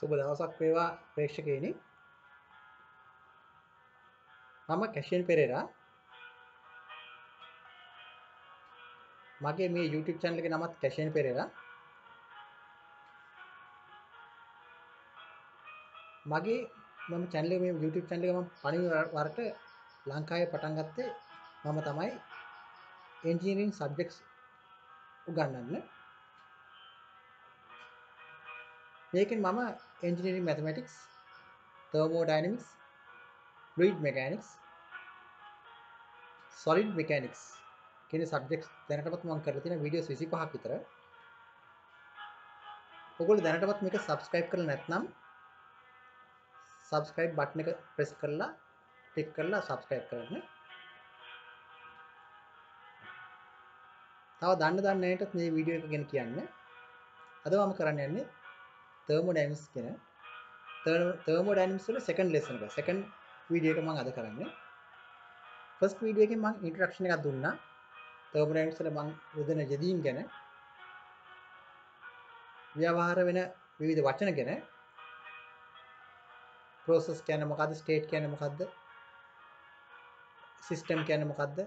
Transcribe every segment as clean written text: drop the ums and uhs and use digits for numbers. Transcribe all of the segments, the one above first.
සුබ දවසක් වේවා ප්‍රේක්ෂකයනි. මම කැෂන් පෙරේරා. මගේ මේ YouTube channel එකේ නමත් කැෂන් පෙරේරා. මගේ මම channel එක මේ YouTube channel එක මම පළවෙනි වරට ලංකාවේ පටන් ගත්තේ මම තමයි engineering subjects උගන්වන්න. මේකෙන් මම engineering mathematics, thermodynamics, fluid mechanics, solid mechanics කියන subjects දැනටමත් මම කරලා තියෙන videos 25ක් විතර. ඔයගොල්ලෝ දැනටමත් මේක subscribe කරලා නැත්නම් subscribe button එක press කරලා click කරලා subscribe කරන්න. තව දන්න නැටත් මේ වීඩියෝ එක ගැන කියන්න. අද මම කරන්න යන්නේ thermodynamics කියන thermodynamics වල second lesson එක. second වීඩියෝ එක මම අද කරන්නේ. first වීඩියෝ එකෙන් මම introduction එකක් දුන්නා. thermodynamics වල මම යොදන යෙදීම් ගැන, ව්‍යවහාර වෙන විවිධ වචන ගැන, process කියන්නේ මොකද්ද, state කියන්නේ මොකද්ද, system කියන්නේ මොකද්ද,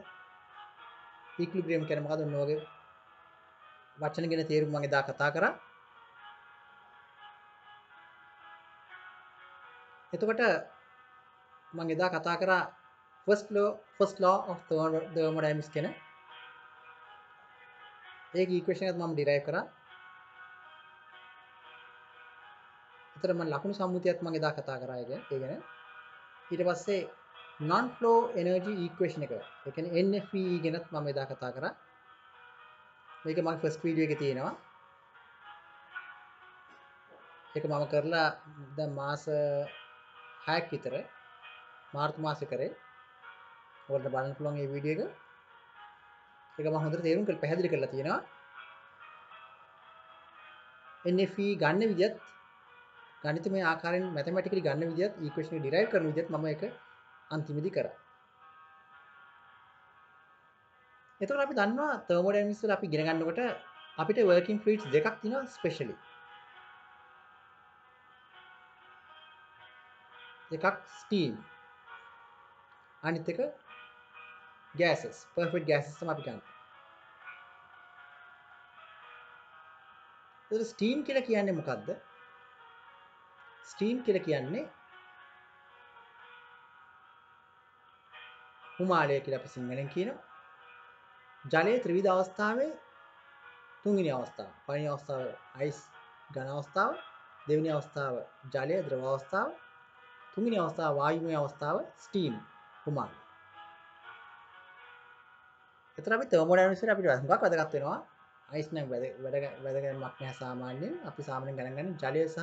equilibrium කියන්නේ මොකද්ද, ඔන්න ඔයගේ වචන ගැන තේරුම් මම එදා කතා කරා. එතකොට මම එදා කතා කරා first law of thermodynamics කියන ඒක equation එකත් මම derive කරා. එතකොට මම ලකුණු සම්මුතියත් මම එදා කතා කරා ඒක ගැන. ඊට පස්සේ non flow energy equation එක. ඒ කියන්නේ NFE ගැනත් මම එදා කතා කරා. මේක මගේ first video එකේ තියෙනවා. ඒක මම කරලා දැන් මාස 6ක් විතර මාර්තු මාසේ කරේ. ඔයාලට බලන්න පුළුවන් මේ වීඩියෝ එක. ඒක මම හොඳට තේරුම් කරලා පැහැදිලි කරලා තියෙනවා. NFE ගන්න විදියත් ගණිතමය ආකාරයෙන් mathematically ගන්න විදියත් equation එක derive කරන විදියත් මම ඒක අන්තිමේදී කරා. එතකොට අපි දන්නවා thermodynamics වල අපි ඉගෙන ගන්නකොට අපිට working fluids දෙකක් තියෙනවා specially. එකක් steam, අනිත් එක gases, perfect gases තමයි අපි ගන්න. එතකොට steam කියලා කියන්නේ මොකද්ද? steam කියලා කියන්නේ හුමාලය කියලා අපි සිංහලෙන් කියනවා. ජලයේ ත්‍රිවිධ අවස්ථාවේ තුන්වෙනි අවස්ථාව. පළවෙනි අවස්ථාව ice ඝන අවස්ථාව, දෙවෙනි අවස්ථාව ජලය ද්‍රව අවස්ථාව, තුන්වෙනි අවස්ථාව වායුමය අවස්ථාව steam හුමාලය. එතන අපි thermodynamics වල අපිට හුඟක් වැදගත් වෙනවා. ice නම් වැදගත්මක් නැහැ සාමාන්‍යයෙන්. අපි සාමාන්‍යයෙන් ගණන් ගන්න ජලය සහ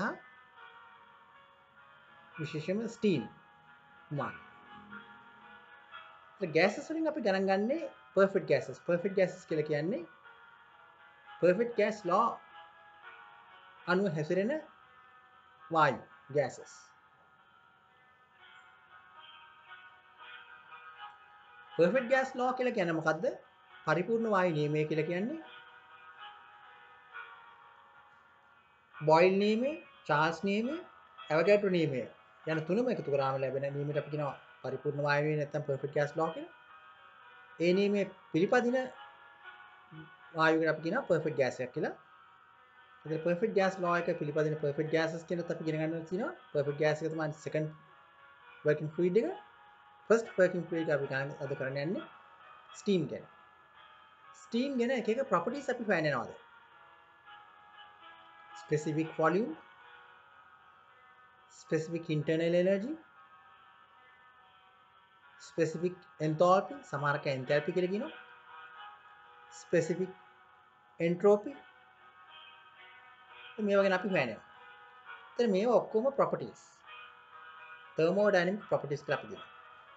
විශේෂයෙන්ම steam හුමාලය. gases වලින් අපි ගණන් ගන්නේ perfect gases. perfect gases කියලා කියන්නේ perfect gas law අනුව හැසිරෙන වායු gases. perfect gas law කියලා කියන්නේ මොකද්ද? පරිපූර්ණ වායු නියමය කියලා කියන්නේ බොයිල් නියමය, චාල්ස් නියමය, ඇවොගැඩ්‍රෝ නියමය යන තුනම එකතු කරාම ලැබෙන නියමයට අපි කියනවා පරිපූර්ණ වායු නියමය නැත්නම් perfect gas law කියලා. ඒ නියමයේ පිළිපදින වායුවකට අපි කියනවා perfect gas එකක් කියලා. ඉතින් perfect gas law එක පිළිපදින perfect gases කියනත් අපි ඉගෙන ගන්න තියෙනවා. perfect gas එක තමයි second working fluid එක. first working fluid එක අපි අද කරන්න යන්නේ steam ගැන. steam ගැන එක එක properties අපි හොයන්න යනවාද? specific volume, specific internal energy, specific enthalpy, සමහරක enthalpy කියලා කියනවා. specific entropy. මේවා ගැන අපි හොයන්නේ. එතන මේවා ඔක්කොම properties. thermodynamic properties කියලා අපි කියනවා.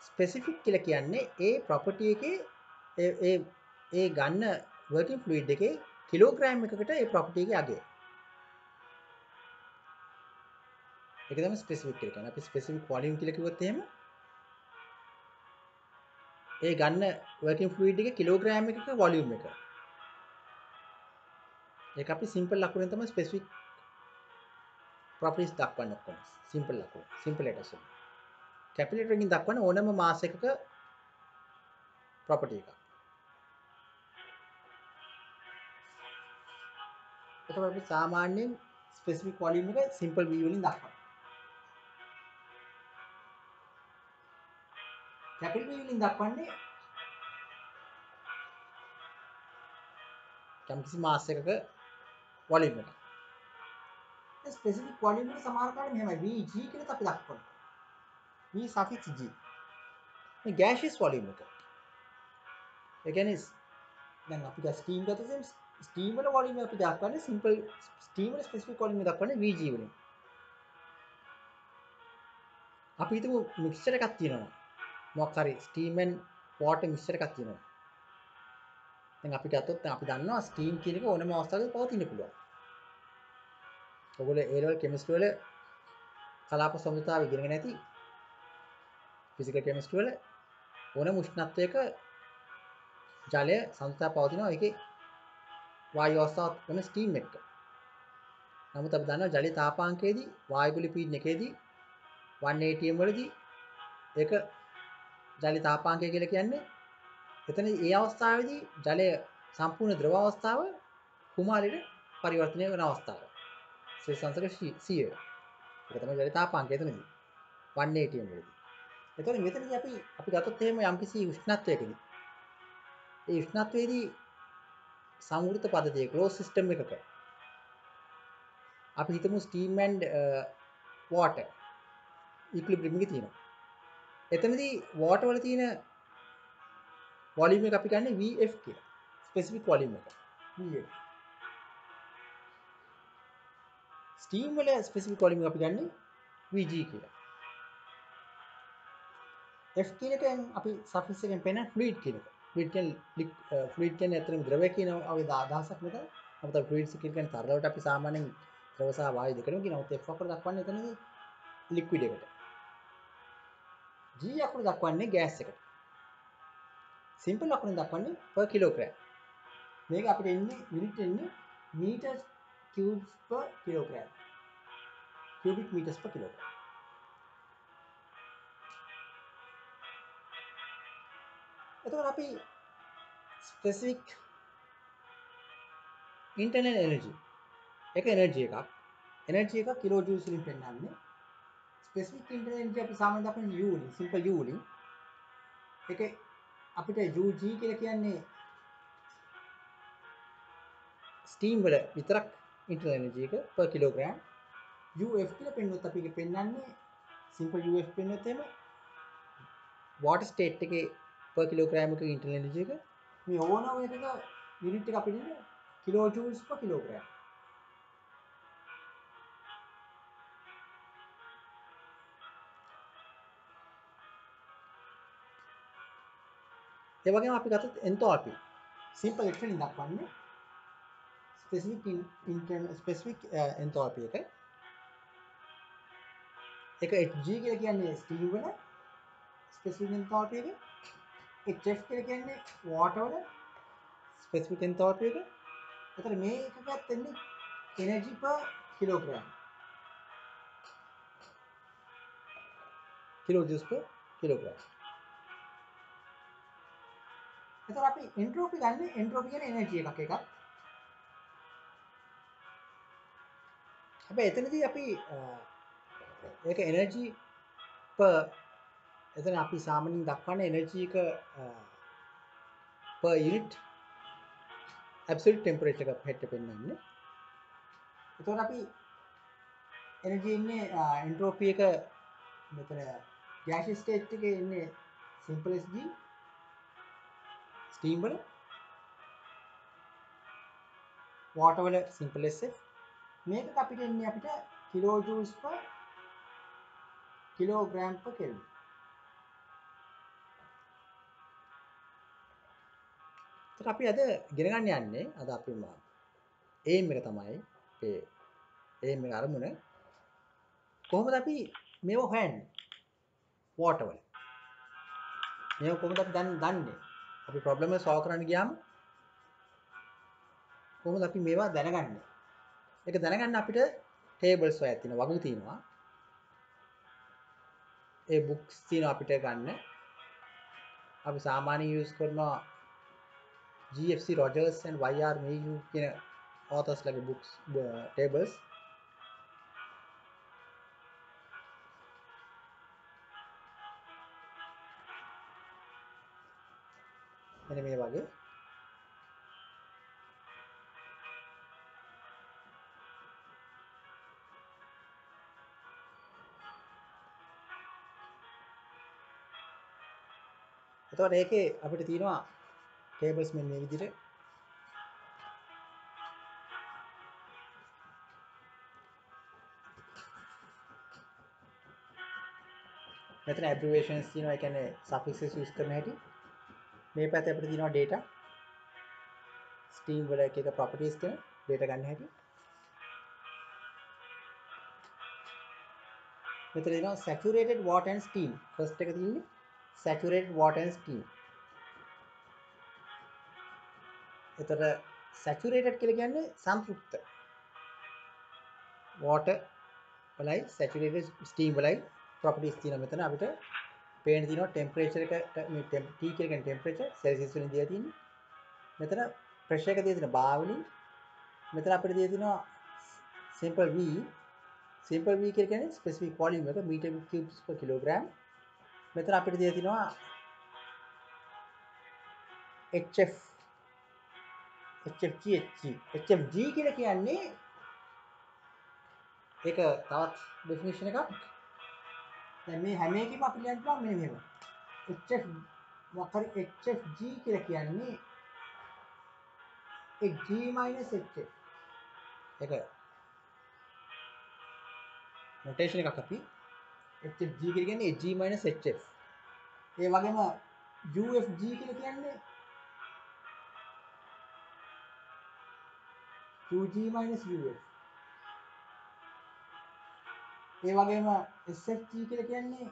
specific කියලා කියන්නේ ඒ property එකේ ඒ ගන්න working fluid එකේ කිලෝග්‍රෑම් එකකට ඒ property එකේ අගය. ඒක තමයි specific කියලා කියන්නේ. අපි specific volume කියලා කිව්වොත් එහෙම ඒ ගන්න working fluid එකේ කිලෝග්‍රෑම් එකක volume එක. ඒක අපි simple ලකුණෙන් තමයි specific properties දක්වන්න ඔක්කොම simple ලකුණු simple letters වලින්. capital letter එකකින් දක්වන්න ඕනම මාස එකක property එකක්. එතකොට අපි සාමාන්‍යයෙන් specific volume එක simple v වලින් දක්වනවා. capital V වලින් දක්වන්නේ යම්කිසි මාස එකක volume එක. specific volume එක සමහර කාලේ මෙහෙමයි Vg කියලා අපි දක්වනවා. V suffix g. මේ gaseous volume එක. ඒ කියන්නේ දැන් අපි steam ගත්තොත් steam වල volume අපි දක්වන්නේ simple steam වල specific volume එක දක්වන්නේ Vg වලින්. අපි හිතමු mixture එකක් තියෙනවා. මොකක් හරි steam and water mixture එකක් තියෙනවා. දැන් අපි ගත්තොත් දැන් අපි දන්නවා steam කියන එක ඕනම අවස්ථාවක පවතින්න පුළුවන්. ඔයගොල්ලෝ A level chemistry වල කලාප සම්මුතිතාව ඉගෙනගෙන නැති physical chemistry වල ඕනම උෂ්ණත්වයක ජලය සම්මුතිතාව පවතිනවා ඒකේ වායු අවස්ථාවක් වෙන steam එක. නමුත් අපි දන්නවා ජලීය තාපාංකයේදී වායු ගුලි පීඩනයකදී 1 atm වලදී ඒක ජලීය තාපාංකය කියලා කියන්නේ එතන ඒ අවස්ථාවේදී ජලය සම්පූර්ණ ද්‍රව අවස්ථාව කුමාරයට පරිවර්තනය වෙන අවස්ථාව. ශ්‍රේෂ්ඨාංශක 100. ඒක තමයි ජලීය තාපාංකය එතනදී 1 atm වලදී. එතකොට මෙතනදී අපි ගත්තොත් එහෙම යම්කිසි උෂ්ණත්වයකදී ඒ උෂ්ණත්වයේදී සමෘද්ධ පද්ධතිය ක්ලෝස් සිස්ටම් එකක අපි හිතමු steam and water equilibrium එකේ තියෙනවා. එතනදී water වල තියෙන volume එක අපි ගන්න Vf කියලා. specific volume එක. Vf. steam වල specific volume එක අපි ගන්න Vg කියලා. F කියන එකෙන් අපි suffix එකෙන් පෙන්නන fluid කියන එක. fluid කියන්නේ ඇත්තටම ද්‍රවය කියන අදහසක් මෙතන. අපිට fluids කියන තරලවට අපි සාමාන්‍යයෙන් ද්‍රව සහ වායු දෙකම කියනවා. F අකුර දක්වන්නේ එතනදී liquid එකට. G අකුර දක්වන්නේ gas එකට. simple අකුරෙන් දක්වන්නේ per kilogram. මේක අපිට එන්නේ unit එන්නේ meters cubes per kilogram. cubic meters per kilogram. එතකොට අපි specific internal energy එක energy එකක් kilojoules වලින් පෙන්නන්නේ. specific internal energy අපි සාමාන්‍යයෙන් දක්වන්නේ U වලින් simple U වලින්. ඒක අපිට UG කියලා කියන්නේ steam වල විතරක් internal energy එක per kilogram. UF කියලා පෙන්නුවොත් අපි ඒක පෙන්නන්නේ simple UF පෙන්නුවොත් එහෙම water state එකේ per kilogram එක internal energy එක මේ ඕනම එකක unit එක අපිට ඉන්නේ kilojoules per kilogram. ඒ වගේම අපි ගත්තොත් enthalpy simple එක වලින් දක්වන්නේ specific enthalpy එක. ඒක Hg කියලා කියන්නේ steam වල specific enthalpy එක. HF කියලා කියන්නේ water වල specific enthalpy එක. එතන මේ එකකත් එන්නේ energy per kilogram. kilojoules per kilogram. එතන අපි entropy ගන්න entropy කියන්නේ energy එකක්. හැබැයි එතනදී අපි ඒක energy per එතන අපි සාමාන්‍යයෙන් දක්වන්නේ energy එක per unit absolute temperature එක හැට පෙන්නන්නේ. එතකොට අපි energy ඉන්නේ entropy එක මෙතන gaseous state එකේ ඉන්නේ simple Sg steam වල water වල simple Sf මේක අපිට එන්නේ අපිට kilojoules per kilogram per kelvin. එතකොට අපි අද ඉගෙන ගන්න යන්නේ අද අපි aim එක තමයි අපේ aim එක අරමුණ කොහොමද අපි මේව හොයන්නේ water වල මේව කොහොමද අපි දන්නේ අපි problem එක solve කරන්න ගියාම කොහොමද අපි මේවා දැනගන්නේ ඒක දැනගන්න අපිට tables වල තියෙන වගු තියෙනවා. ඒ books තියෙනවා අපිට ගන්න. අපි සාමාන්‍යයෙන් use කරනවා GFC Rogers and YR Mayhew කියන authors ලගේ books tables. මෙන්න මේ වගේ. එතකොට ඒකේ අපිට තියෙනවා tables මෙන්න මේ විදිහට. මෙතන abbreviations තියෙනවා. ඒ කියන්නේ suffixes use කරන හැටි. මේ පැත්තේ අපිට තියෙනවා data. Steam වල එක එක properties කියන data ගන්න හැටි. මෙතන තියෙනවා saturated water and steam. first එක තියෙන්නේ saturated water and steam. එතකොට saturated කියලා කියන්නේ සම්ප්‍රයුක්ත. water වලයි saturated steam වලයි properties තියෙනවා. මෙතන අපිට පේන තියෙනවා temperature එක මේ T කියලා කියන්නේ temperature celsius වලින් දීලා තියෙන්නේ. මෙතන pressure එක දීලා තියෙනවා bar වලින්. මෙතන අපිට දීලා තියෙනවා simple V. simple V කියලා කියන්නේ specific volume එක meter cubes per kilogram. මෙතන අපිට දීලා තියෙනවා HF HFG HFG කියලා කියන්නේ ඒක තවත් definition එකක්. දැන් මේ හැම එකකම අපි ලියන්න පුළුවන් මෙන්න මෙහෙම. HF මොකද HFG කියලා කියන්නේ G HF. ඒක notation එකක් අපි HFG කියලා කියන්නේ G HF. ඒ වගේම UFG කියලා කියන්නේ UG UF. ඒ වගේම SFG කියලා කියන්නේ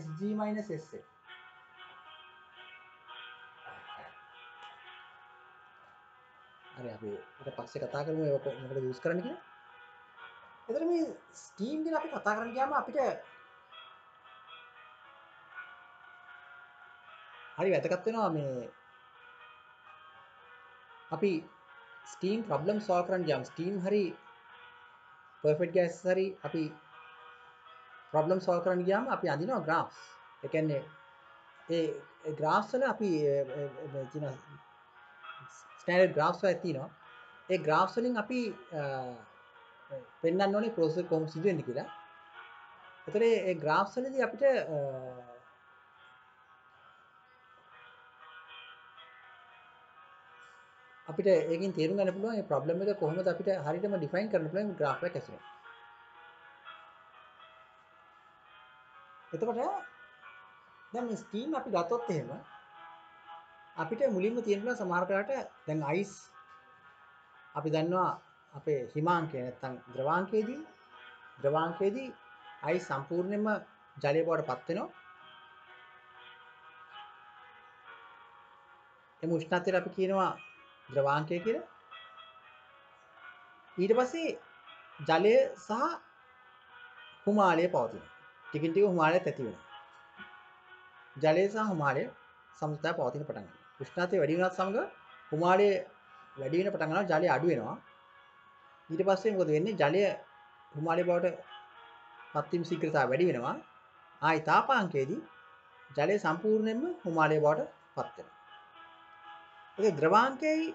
SG SF. හරි අපි ඊට පස්සේ කතා කරමු ඒක මොකද යූස් කරන්න කියලා. එතන මේ ස්ටීම් ගැන අපි කතා කරන්න ගියාම අපිට හරි වැදගත් වෙනවා මේ අපි ස්ටීම් ප්‍රොබ්ලම් සෝල්ව් කරන්න ගියාම ස්ටීම් හරි perfect gas හරි අපි ප්‍රොබ්ලම් සෝල්ව් කරන්න ගියාම අපි අඳිනවා graph. ඒ කියන්නේ ඒ graphs වල අපි කියන ස්ටෑන්ඩඩ් graphs වල තියෙනවා. ඒ graphs වලින් අපි පෙන්වන්න ඕනේ process කොහොමද සිදු වෙන්නේ කියලා. ඒතර ඒ graphs වලදී අපිට ඒකෙන් තේරුම් ගන්න පුළුවන් මේ ප්‍රොබ්ලම් එක කොහොමද අපිට හරියටම ඩිෆයින් කරන්න පුළුවන් graph එක ඇසුරෙන්. එතකොට දැන් මේ ස්ටීම් අපි ගත්තොත් එහෙම අපිට මුලින්ම තියෙනවා සමහර වෙලාවට දැන් අයිස් අපි දන්නවා අපේ හිමාංකය නැත්තම් ද්‍රවාංකයේදී අයිස් සම්පූර්ණයෙන්ම ජලය බවට පත් වෙනවා. එමු උෂ්ණත්වයට අපි කියනවා ද්‍රවාංකය කියලා. ඊට පස්සේ ජලය සහ හුමාලය පවතිනවා. ටිකින් ටික හුමාලයත් ඇති වෙනවා. ජලය සහ හුමාලය සමතුලිතව පවතින පටන් ගන්නවා. උෂ්ණත්වය වැඩි වෙනවත් සමග හුමාලය වැඩි වෙන පටන් ගන්නවා, ජලය අඩු වෙනවා. ඊට පස්සේ මොකද වෙන්නේ? ජලය හුමාලය බවට පත් වීම ශීඝ්‍රතාවය වැඩි වෙනවා. ආයි තාපාංකයේදී ජලය සම්පූර්ණයෙන්ම හුමාලය බවට පත් වෙනවා. ඒ ද්‍රවාංකයයි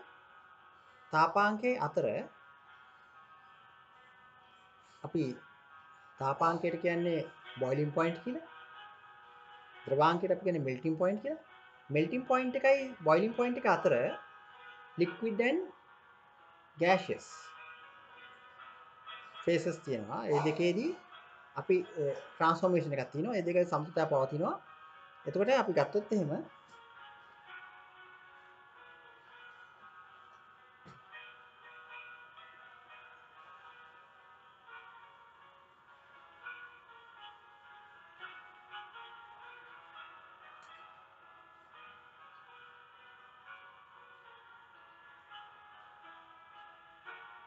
තාපාංකයේ අතර අපි තාපාංකයට කියන්නේ boiling point කියලා. ද්‍රවාංකයට අපි කියන්නේ melting point කියලා. melting point එකයි boiling point එක අතර liquid and gaseous phases තියෙනවා. ඒ දෙකේදී අපි transformation එකක් තියෙනවා. ඒ දෙක සමතුලිතව පවතිනවා. එතකොට අපි ගත්තොත් එහෙම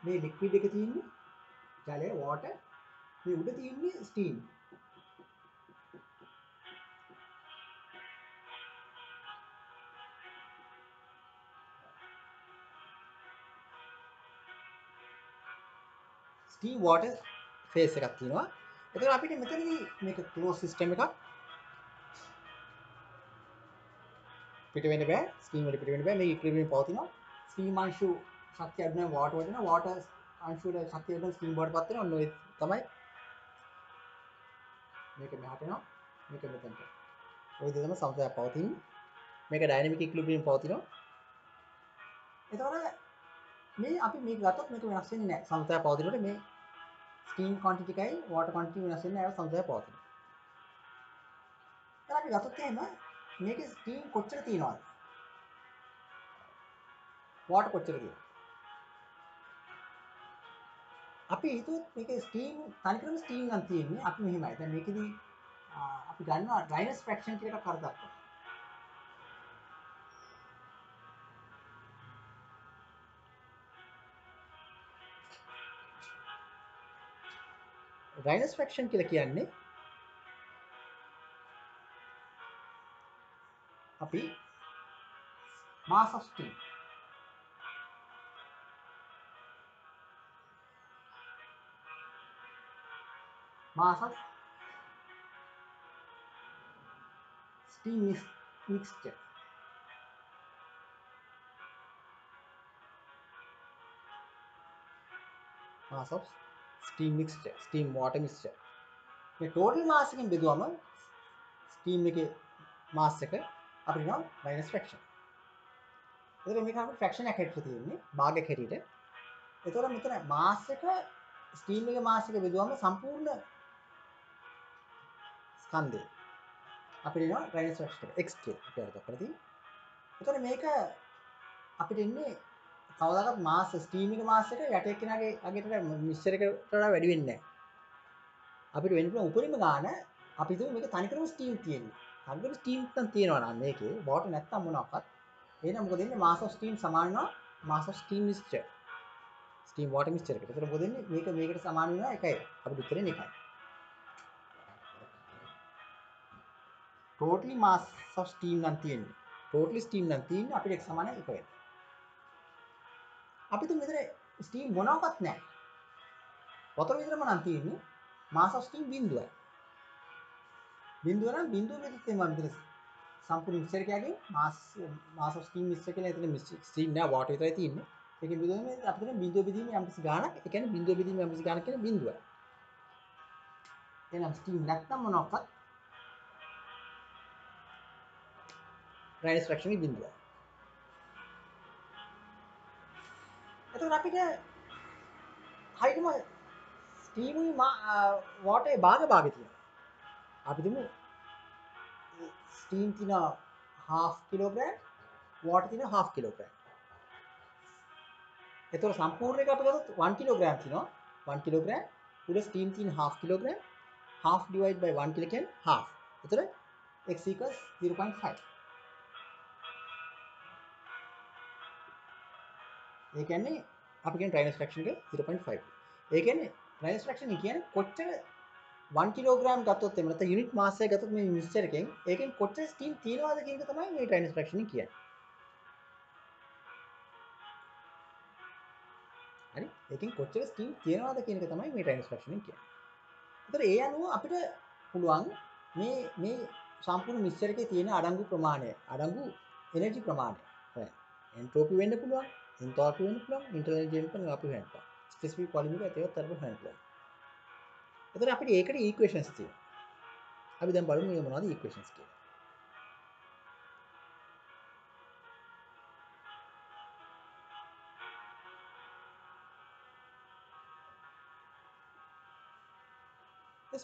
මේ ලික්විඩ් එක තියෙන්නේ ජලය water මේ උඩ තියෙන්නේ steam steam water phase එකක් තියෙනවා එතකොට අපිට මෙතනදී මේක close system එකක් පිට වෙන්න බෑ steam වල පිට වෙන්න බෑ මේක equilibrium පවතිනවා steam අංශු ශක්තිය අඩු නම් water වලට water අංශු වල ශක්තිය අඩු නම් steam බවට පත් වෙනවා ඔන්න ඔය තමයි මේක මෙහාට එනවා මේක මෙතනට ওই දෙකම සමතයක් පවතින්නේ මේක dynamic equilibrium පවතිනවා එතකොට මේ අපි මේක ගත්තොත් මේක වෙනස් වෙන්නේ නැහැ සමතයක් පවතිනකොට මේ steam quantity එකයි water quantity වෙනස් වෙන්නේ නැහැ සමතයක් පවතිනවා දැන් අපි ගත්තොත් එහෙම මේකේ steam කොච්චර තියෙනවද water කොච්චර තියෙනවද අපි හිතුවොත් මේකේ steam තනිකරම steam නම් තියෙන්නේ අපි මෙහෙමයි දැන් මේකෙදී අපි ගන්නවා dryness fraction කියලා එකක් අර දක්වනවා dryness fraction කියලා කියන්නේ අපි mass of steam mass of steam mixture mass of steam mixture steam water mixture මේ total mass එකෙන් බෙදුවම steam එකේ mass එක අපිට ගන්න dryness fraction එතකොට මේක අපිට fraction එකක් හැටියට තියෙන්නේ භාගයක් හැටියට එතකොට මෙතන mass එක steam එකේ mass එක බෙදුවම සම්පූර්ණ ස්කන්ධය අපිට එනවා dryness fraction එක x කියලා අපි අර දක්වලා තියෙන්නේ එතකොට මේක අපිට එන්නේ කවදාකවත් මාස් ස්ටීම් එක මාස් එක යට එක්කෙනාගේ අගේට මික්ස්චර් එකට වඩා වැඩි වෙන්නේ නැහැ. අපිට වෙන්න පුළුවන් උපරිම ගාන අපි හිතමු මේක තනිකරම ස්ටීම් තියෙන්නේ. තනිකරම ස්ටීම් නම් තියෙනවා නම් මේකේ වෝටර් නැත්තම් මොනවාක්වත්. එහෙනම් මොකද වෙන්නේ මාස් ඔෆ් ස්ටීම් සමාන වෙනවා මාස් of steam mixture. Steam water mixture එකට. ඒකට මොකද වෙන්නේ මේකට සමාන වෙනවා 1යි. අපිට උත්තරේ 1යි. totally mass of steam නම් තියෙන්නේ. totally steam නම් තියෙන්නේ අපිට x සමාන 1 වෙනවා. අපි තුන් මෙතන ස්ටීම් මොනවාක්වත් නැහැ. වතුර විතරම නම් තියෙන්නේ මාස් ඔෆ් ස්ටීම් බිඳුවයි. බිඳුව නම් බිඳුව මෙතන තියෙනවා මෙතන සම්පූර්ණ මික්ස්චර් එකකින් මාස් ඔෆ් ස්ටීම් මික්ස්චර් කියලා එතන ස්ටීම් නෑ වෝටර් විතරයි තියෙන්නේ. ඒකේ බිඳුව මේ අපිට බිඳුව බෙදීමේ යම්කිසි ගාණක් ඒ කියන්නේ බිඳුව බෙදීමේ යම්කිසි ගාණක් කියන්නේ බිඳුවයි. එහෙනම් ස්ටීම් නැත්නම් මොනවාක්වත් dryness fraction එක බිඳුවයි. එතකොට අපිට හයිටම ස්ටීමුයි වෝටරේ භාග තියෙනවා. අපි දුමු ස්ටීම් තියෙනවා half kilogram water තියෙනවා half kilogram. එතකොට සම්පූර්ණ එක අපි ගත්තොත් 1 kilogram තියෙනවා 1 kilogram උඩ ස්ටීම් තියෙන half kilogram half divided by 1 කියලා කියන්නේ half. එතකොට x equals 0.5. ඒ කියන්නේ අපි කියන dryness fraction එක 0.5. ඒ කියන්නේ dryness fraction කියන්නේ කොච්චර 1 කිලෝග්‍රෑම් ගත්තොත් එහෙම නැත්නම් යුනිට් මාස් එක ගත්තොත් මේ මික්ස්චර් එකෙන් ඒකෙන් කොච්චර ස්ටීම් තියෙනවද කියන එක තමයි මේ dryness fraction එක කියන්නේ. හරි? ඒකෙන් කොච්චර ස්ටීම් තියෙනවද කියන එක තමයි මේ dryness fraction එක කියන්නේ. ඒතර ඒ අනුව අපිට පුළුවන් මේ සම්පූර්ණ මික්ස්චර් එකේ තියෙන අඩංගු ප්‍රමාණය, අඩංගු එනර්ජි ප්‍රමාණය. එන්ට්‍රොපි වෙන්න පුළුවන්, එන්තාල්පි වෙන්න පුළුවන්, ඉන්ටර්නල් එනර්ජි වෙන්න පුළුවන් අපි හොයන්න පුළුවන්. ස්පෙસિෆික් වොලියුම් එක ඇතුළත තරම හොයන්න පුළුවන්. එතකොට අපිට ඒකට ඉක්වේෂන්ස් තියෙනවා. අපි දැන් බලමු මේ මොනවද ඉක්වේෂන්ස් කියලා.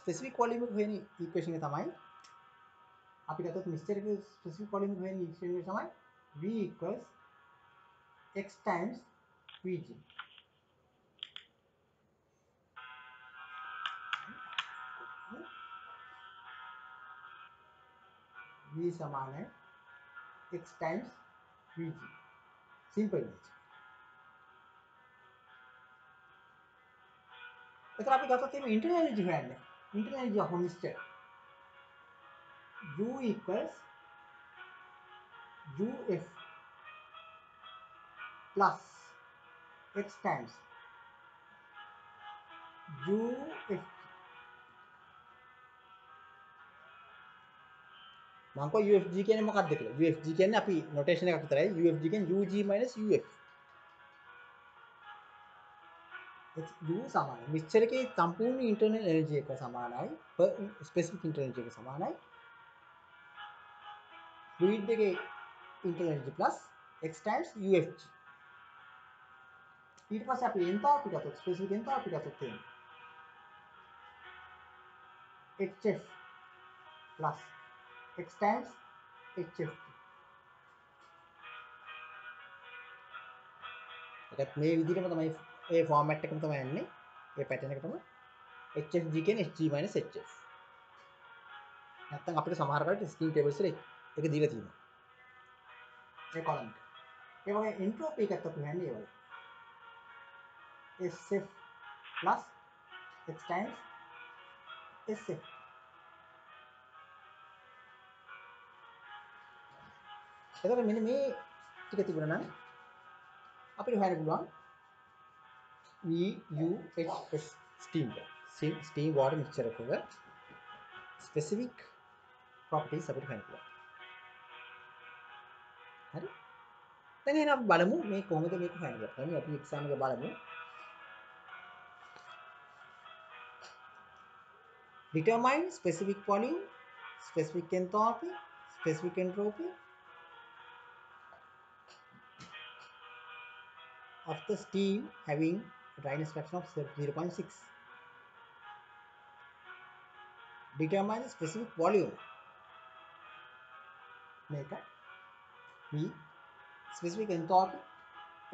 ස්පෙસિෆික් වොලියුම් එක හොයන ඉක්වේෂන් එක තමයි අපි ගත්තොත් මික්ස්චර් එකේ ස්පෙસિෆික් වොලියුම් එක හොයන ඉක්වේෂන් එක තමයි V equals x times Vg. V समान है x times Vg. सिंपल है. එතකොට අපි ගත්තොත් එහෙනම් ඉන්ටර්නල් එනර්ජි හොයන්නේ. Internal energy of mixture U equals UF plus X times UF. මම කෝ UFG කියන්නේ මොකක්ද කියලා. UFG කියන්නේ අපි නොටේෂන් එකක් විතරයි. UFG කියන්නේ UG minus UF. U සමානයි. මික්ස්චර් එකේ සම්පූර්ණ ඉන්ටර්නල් එනර්ජි එක සමානයි. ස්පෙસિෆික් ඉන්ටර්නල් එනර්ජි එක සමානයි. fluid එකේ internal energy plus X times UFG. ඊට පස්සේ අපි එන්තාල්පි ගත්තොත් ස්පෙસિෆික් එන්තාල්පි ගත්තොත් එහෙනම් HF plus X times HF. ඒකත් මේ විදිහටම තමයි ඒ ෆෝමැට් එකම තමයි යන්නේ. ඒ පැටර්න් එක තමයි HFG කියන්නේ HG minus HF. නැත්තම් අපිට සමහර වෙලාවට ස්කීම් ටේබල්ස් වල ඒක දීලා තියෙනවා. ඒ කොලම් එක. ඒ වගේ එන්ට්‍රොපි එකත් අපි හන්නේ ඒ වගේ. SF plus X times SF. එතකොට මෙන්න මේ ටික තිබුණා නම් අපිට හොයන්න පුළුවන් VUHS steam water mixture එකක specific properties අපිට හොයන්න පුළුවන්. හරි. දැන් එහෙනම් අපි බලමු මේ කොහොමද මේක හොයන්නේ කියලා. අපි එක්සාම් එක බලමු. Determine specific volume, specific enthalpy, specific entropy of the steam having a dryness fraction of 0.6. Determine the specific volume. Make a V, specific enthalpy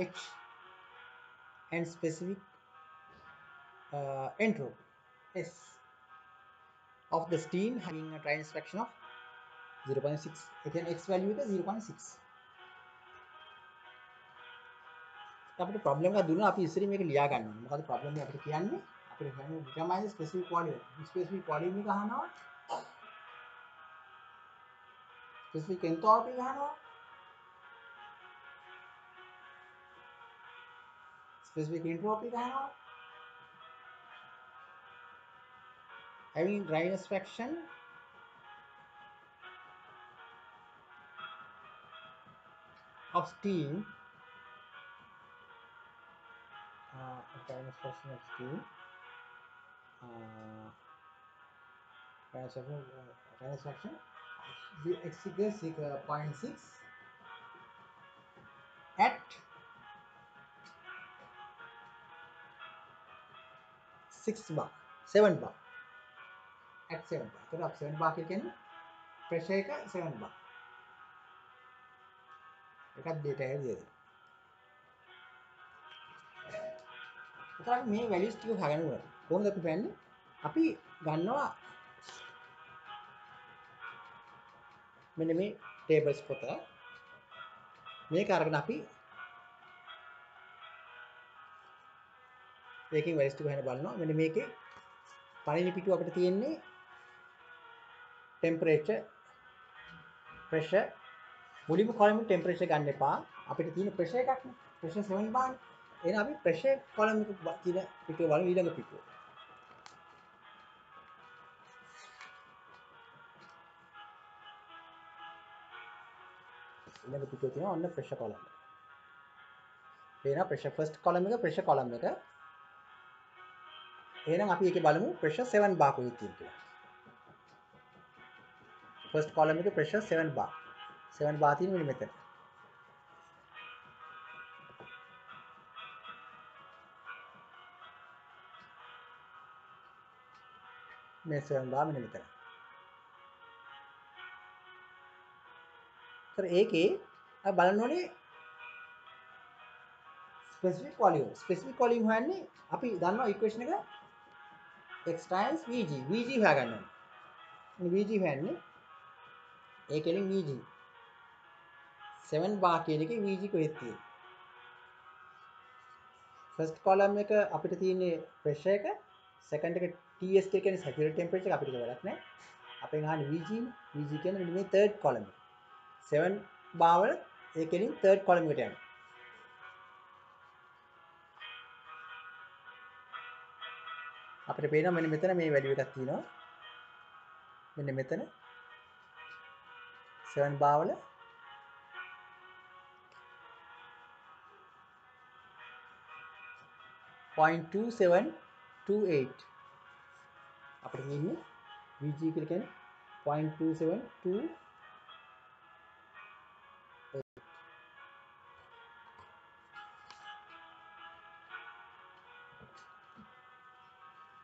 H, and specific entropy S of the steam having a dryness fraction of 0.6. Again, X value is 0.6. අපිට problem එකක් දුන්නා අපි ඉස්සරින් මේක ලියා ගන්න ඕනේ. මොකද problem එක අපිට කියන්නේ අපිට කියන්නේ determine specific volume. Specific volume එක අහනවා. Specific enthalpy අහනවා. Specific entropy අහනවා. Having dryness fraction of steam dryness fraction of steam dryness fraction X equals 0.6 at 6 bar 7 bar at 7 bar. तो आप 7 bar කියන්නේ pressure එක 7 bar එකක් data එක දියද. ඒතරම් මේ values ටික හොයාගන්න ඕනේ. කොහොමද අපි හොයන්නේ? අපි ගන්නවා මෙන්න මේ tables පොත. මේක අරගෙන අපි මේකෙන් values ටික හොයන්න බලනවා. මෙන්න මේකේ පළවෙනි පිටුව අපිට තියෙන්නේ temperature pressure මුලින්ම column එක temperature ගන්න එපා. අපිට තියෙන pressure එකක් නේ. pressure 7 bar. එහෙනම් අපි pressure column එක තියෙන පිටුව බලමු ඊළඟ පිටුව. ඊළඟ පිටුව තියෙනවා ඔන්න pressure column එක. එහෙනම් pressure first column එක pressure column එක. එහෙනම් අපි ඒකේ බලමු pressure 7 bar කොහෙද තියෙන්නේ කියලා. first column එකේ pressure 7 bar. 7 bar තියෙන මෙන්න මෙතන. මේ 7 bar මෙන්න මෙතන. ඒතර ඒකේ අපි බලන්න ඕනේ specific volume. specific volume හොයන්නේ අපි දන්නවා equation එක x times vg. vg හොයාගන්න ඕනේ. vg හොයන්නේ ඒකෙලින් vg 7 bar කියන එකේ vg කොහෙද තියෙන්නේ? first column එක අපිට තියෙන්නේ pressure එක second එක TS කියලා කියන්නේ saturation temperature එක අපිට වැඩක් නැහැ. අපෙන් අහන්නේ VG VG කියන්නේ මෙන්න මේ third column එක. 7 bar වල ඒකෙනින් third column එකට යනවා. අපිට පේනවා මෙන්න මෙතන මේ value එකක් තියෙනවා. මෙන්න මෙතන 7 bar වල 0.2728 අපිට කියන්නේ VG කියලා කියන්නේ 0.2728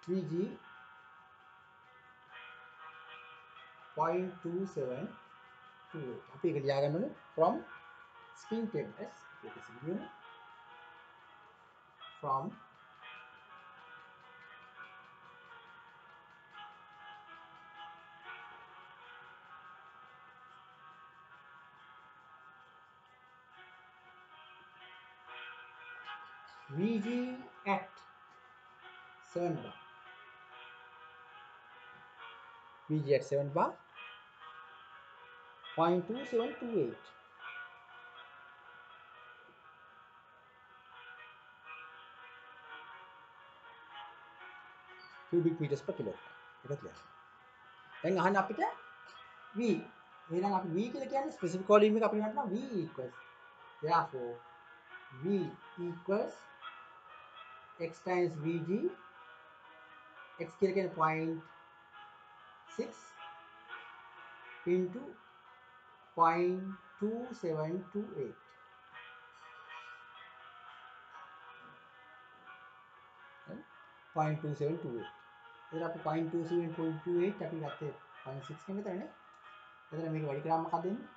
VG 0.2728 අපි ඒක ලියා ගන්න ඕනේ from spin temperature from VG at 7 bar. VG at 7 bar 0.2728 cubic meters per kilogram. ඒක clear. දැන් අහන්න අපිට V. එහෙනම් අපි V කියලා කියන්නේ specific volume එක අපි ගන්නවා V equals. Therefore V equals x times Vg x කියලා කියන්නේ 0.6 into 0.2728 0.2728 එතන අපි 0.2728 අපි ගත්තේ 0.6 නේ මෙතනනේ එතන මේක වැඩි කරාම මොකක්ද එන්නේ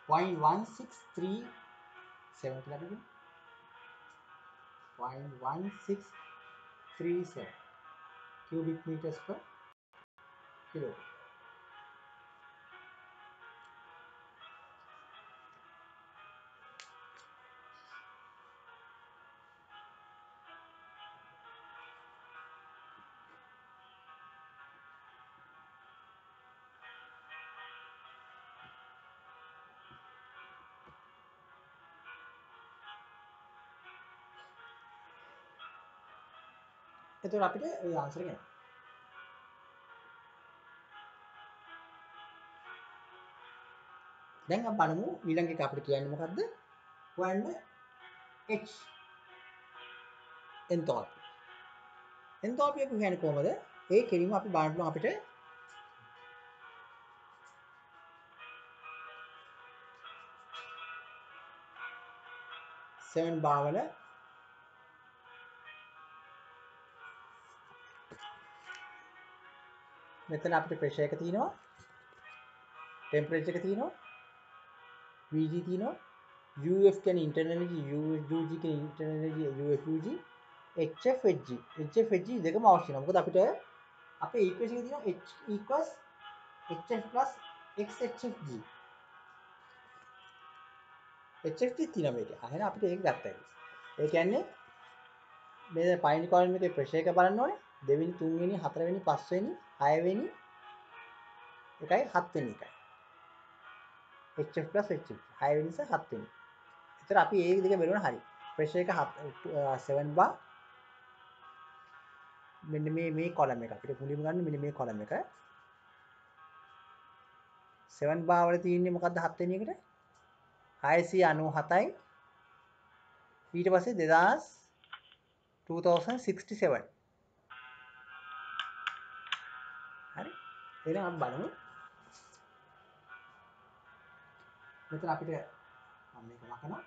.1637 කියලා අපි 0.1637 cubic meters per kilogram. එතකොට අපිට ඒ ආන්සර් එක එනවා. දැන් අපි බලමු ඊළඟ එක අපිට කියන්නේ මොකද්ද? හොයන්න H enthalpy. enthalpy එක කියන්නේ කොහමද? ඒ කෙලින්ම අපි බලන්න අපිට seven bar වල මෙතන අපිට ප්‍රෙෂර් එක තියෙනවා ටෙම්පරේචර් එක තියෙනවා Vg තියෙනවා UF කියන්නේ ඉන්ටර්නල් එනර්ජි UG කියන්නේ ඉන්ටර්නල් එනර්ජි UFUG HFHG දෙකම අවශ්‍ය නැහැ මොකද අපිට අපේ ඉක්වේෂන් එකේ තියෙනවා H equals HF plus XHFG HFG තියෙනවා මේක. අහන අපිට ඒක ගත්තා. ඒ කියන්නේ මේ පයින් කොලම් එකේ ප්‍රෙෂර් එක බලන්න ඕනේ. දෙවෙනි, තුන්වෙනි, හතරවෙනි, පස්වෙනි, හයවෙනි එකයි හත්වෙනි එකයි. HF plus HF. හයවෙනි සහ හත්වෙනි. ඒතර අපි ඒ දෙක බලනවා හරි. ප්‍රෙෂර් එක 7 bar මෙන්න මේ කොලම් එක අපිට මුලින්ම ගන්න මෙන්න මේ කොලම් එක 7 bar වල තියෙන්නේ මොකද්ද හත්වෙනි එකට 697යි ඊට පස්සේ 2067 හරි එහෙනම් අපි බලමු මෙතන අපිට මම මේක ලකනවා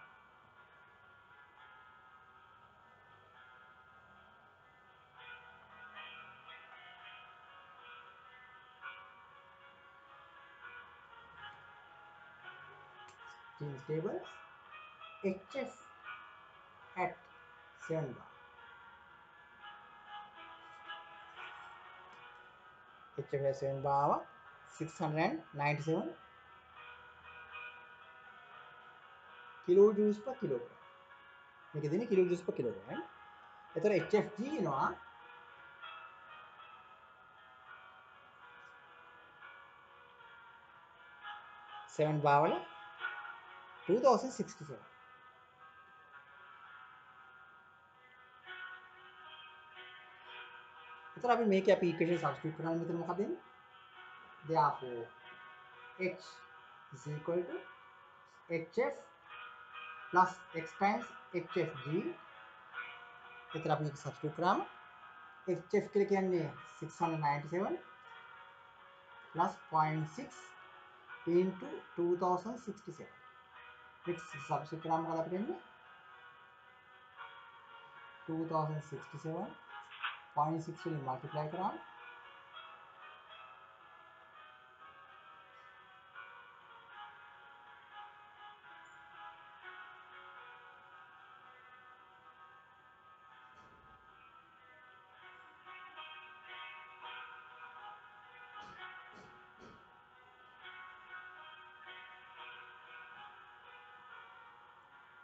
Teams tables. HF at 7 bar. HF at 7 bar 697 kilojoules per kilogram. මේක දෙන්නේ kilojoules per kilogram. එතකොට HFG එනවා 7 bar වල 2067. එතකොට අපි මේකේ අපි ඉක්වේෂන් සබ්ස්ටිටියුට් කරනවා මෙතන මොකද එන්නේ? Therefore H is equal to HF plus X times HFG. එතකොට අපි මේක සබ්ස්ටිටියුට් කරාම HF කියලා කියන්නේ 697 plus 0.6 into 2067. X substitute කරාම මොකද අපිට එන්නේ? 2067 0.6 වලින් multiply කරාම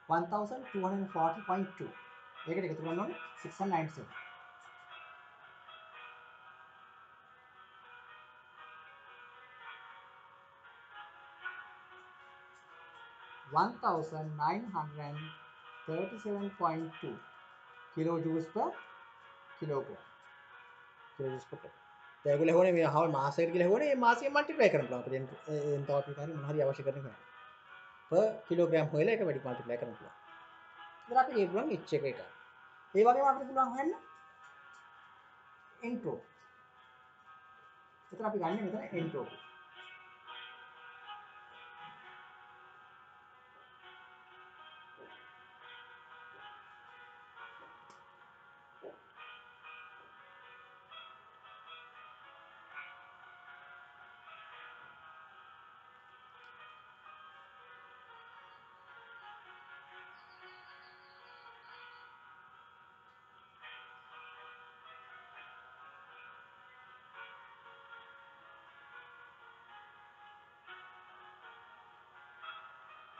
1240.2. ඒකට එකතු කරන්න ඕනේ 697. 1937.2 kilojoules per kilogram. Kilojoules per kilogram. ඒගොල්ලෝ හොනේ මේ හවල් මාසයකට කියලා හොනේ මේ මාසයෙන් මල්ටිප්ලයි කරන්න පුළුවන් අපිට එන්ටෝපි හරි මොන හරි අවශ්‍ය කරන කෙනා per kilogram හොයලා ඒක වැඩි මල්ටිප්ලයි කරන්න පුළුවන්. ඉතින් අපි ඒ පුළුවන් h එක එකයි. ඒ වගේම අපිට පුළුවන් හොයන්න entropy. එතන අපි ගන්න මෙතන entropy.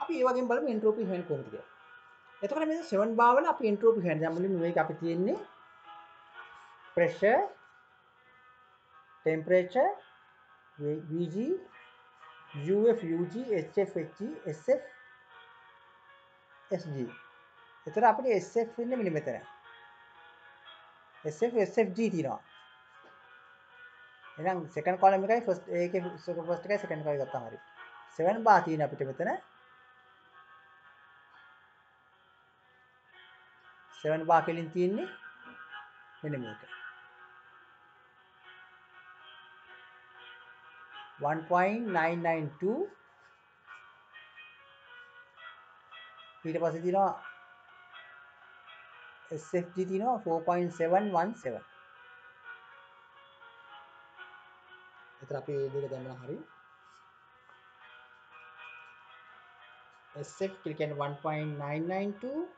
අපි ඒ වගේම බලමු entropy හොයන්න කොහොමද කියලා. එතකොට මේ 7 bar වල අපි entropy හොයන්න. දැන් මුලින්ම මේක අපි තියෙන්නේ pressure, temperature, Vg, UF, UG, HF, HG, SF, SG. එතකොට අපිට SF ඉන්නේ මෙන්න මෙතන. SF, SFG තියෙනවා. එහෙනම් second column එකයි first එකේ first එකයි second එකයි ගත්තාම හරි. 7 bar තියෙන අපිට මෙතන 7 bar කෙලින් තියෙන්නේ මෙන්න මේක 1.992 ඊට පස්සේ තියෙනවා SFG තියෙනවා 4.717. එතන අපි මේ දෙක දැම්මම හරි SF කියන්නේ 1.992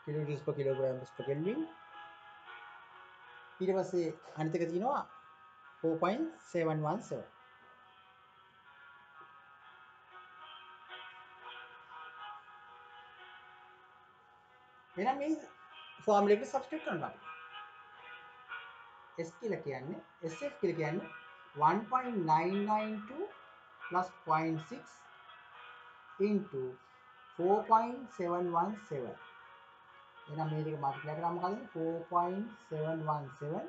kilojoules per kilogram per Kelvin. ඊට පස්සේ අනිත් එක තියෙනවා 4.717. එහෙනම් මේ ෆෝමියුලා එකට සබ්ස්ටිටියුට් කරනවා අපි. S කියලා කියන්නේ SF කියලා කියන්නේ 1.992 plus 0.6 into 4.717. එහෙනම් මේ දෙක මල්ටිප්ලයි කරාම මොකද 4.717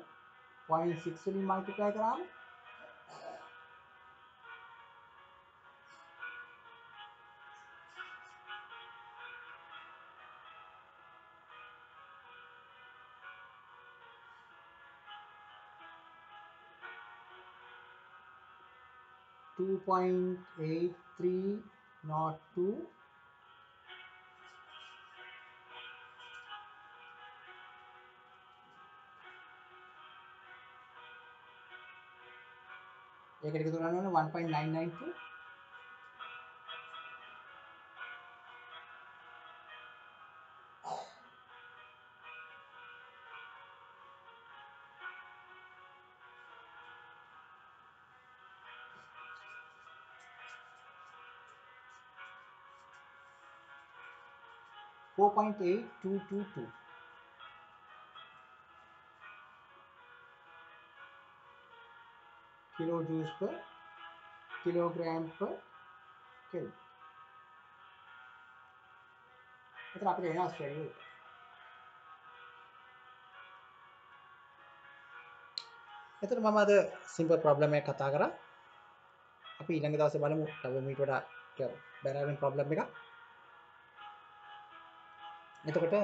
0.6 වලින් මල්ටිප්ලයි කරාම 2.8302 . ඒකට එකතු කරන්න ඕනේ 1.992 4.8222 kilojoules per kilogram per Kelvin. එතන අපිට එනවා ස්ට්‍රේඩ් එක. එතන මම අද සිම්පල් ප්‍රොබ්ලම් එකක් කතා කරා. අපි ඊළඟ දවසේ බලමු තව මීට වඩා බැලවෙන ප්‍රොබ්ලම් එකක්. එතකොට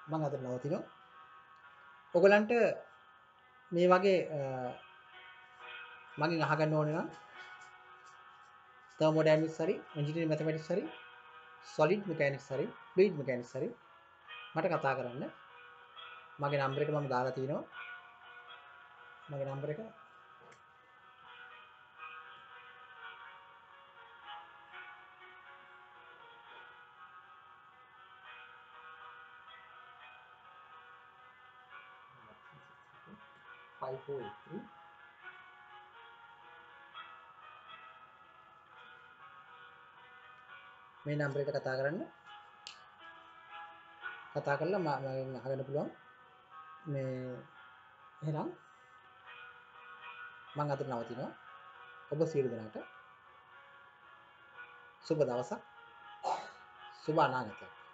මම අද නවතිනවා. ඔයගලන්ට මේ වගේ මගෙන් අහගන්න ඕනේ නම් thermodynamics හරි engineering mathematics හරි solid mechanics හරි fluid mechanics හරි මට කතා කරන්න. මගේ නම්බර එක මම දාලා තිනවා. මගේ නම්බර එක 5483 මේ නම්බර එකට කතා කරන්න. කතා කරලා මගෙන් අහගන්න පුළුවන්. මේ එහෙනම් මම අද නවතිනවා. ඔබ සියලු දෙනාට සුබ දවසක්. සුබ අනාගතයක්.